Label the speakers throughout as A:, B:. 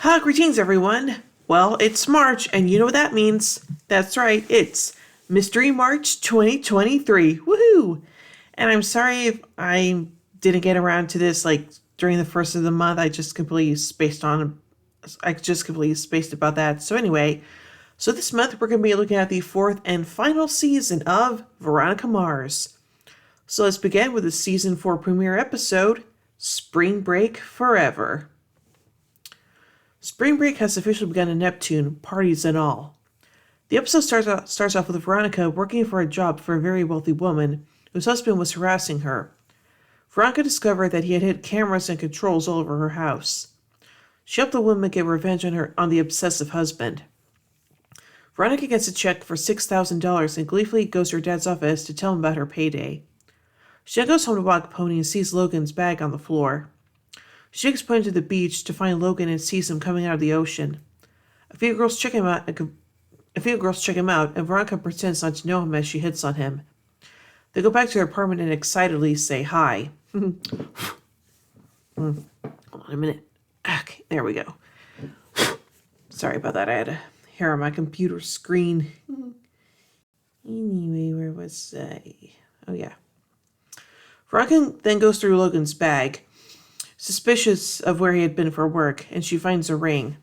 A: Greetings, everyone. Well, it's March, and you know what that means. That's right, it's Mystery March 2023. Woohoo! And I'm sorry if I didn't get around to this during the first of the month. I just completely spaced about that. So anyway, this month we're going to be looking at the fourth and final season of Veronica Mars. So let's begin with the season 4 premiere episode, Spring Break Forever. Spring break has officially begun in Neptune, parties and all. The episode starts off with Veronica working for a job for a very wealthy woman whose husband was harassing her. Veronica discovered that he had hid cameras and controls all over her house. She helped the woman get revenge on the obsessive husband. Veronica gets a check for $6,000 and gleefully goes to her dad's office to tell him about her payday. She then goes home to walk Pony and sees Logan's bag on the floor. She takes Pony to the beach to find Logan and sees him coming out of the ocean. A few girls check him out, and Veronica pretends not to know him as she hits on him. They go back to their apartment and excitedly say hi. Hold on a minute. Okay, there we go. Sorry about that. I had a hair on my computer screen. Anyway, where was I? Oh, yeah. Veronica then goes through Logan's bag, suspicious of where he had been for work, and she finds a ring.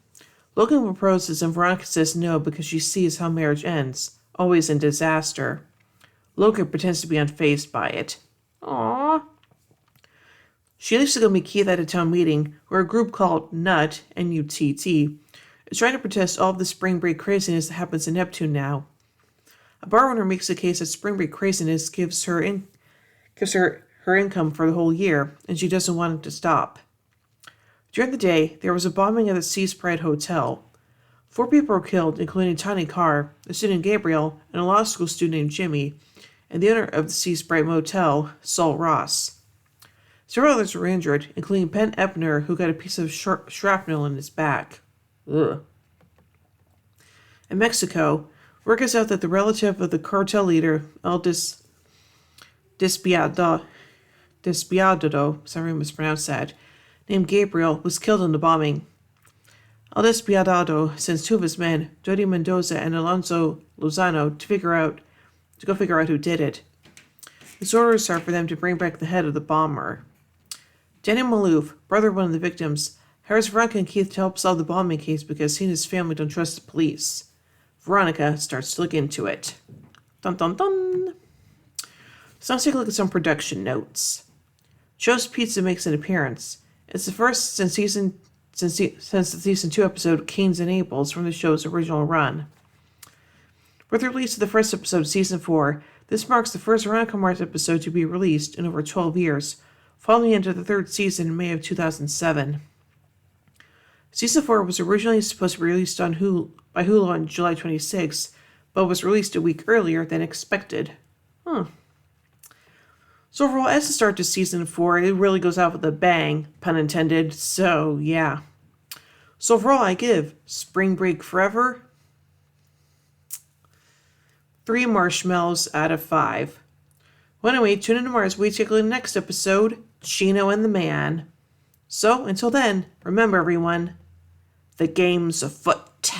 A: Logan proposes and Veronica says no because she sees how marriage ends, always in disaster. Logan pretends to be unfazed by it. Aww. She leaves to go meet Keith at a town meeting where a group called NUTT, N-U-T-T, is trying to protest all of the spring break craziness that happens in Neptune now. A bar owner makes the case that spring break craziness gives her income for the whole year, and she doesn't want it to stop. During the day, there was a bombing at the Sea Sprite Hotel. 4 people were killed, including Tiny Carr, a student Gabriel, and a law school student named Jimmy, and the owner of the Sea Sprite Motel, Saul Ross. Several others were injured, including Penn Ebner, who got a piece of shrapnel in his back. Ugh. In Mexico, word gets out that the relative of the cartel leader, El Despiadado, sorry I mispronounced that, named Gabriel, was killed in the bombing. El Despiadado sends 2 of his men, Jody Mendoza and Alonso Lozano, to go figure out who did it. His orders are for them to bring back the head of the bomber. Danny Maloof, brother of one of the victims, hires Veronica and Keith to help solve the bombing case because he and his family don't trust the police. Veronica starts to look into it. Dun dun dun! So let's take a look at some production notes. Joe's Pizza makes an appearance. It's the first since the season 2 episode Canes and Abels from the show's original run. With the release of the first episode of season 4, this marks the first Veronica Mars episode to be released in over 12 years, falling into the 3rd season in May of 2007. Season 4 was originally supposed to be released by Hulu on July 26, but was released a week earlier than expected. So overall, as a start to season 4, it really goes out with a bang, pun intended, so yeah. So overall, I give Spring Break Forever 3 marshmallows out of 5. Well, anyway, tune in tomorrow as we take a look at the next episode, Chino and the Man. So, until then, remember everyone, the game's afoot.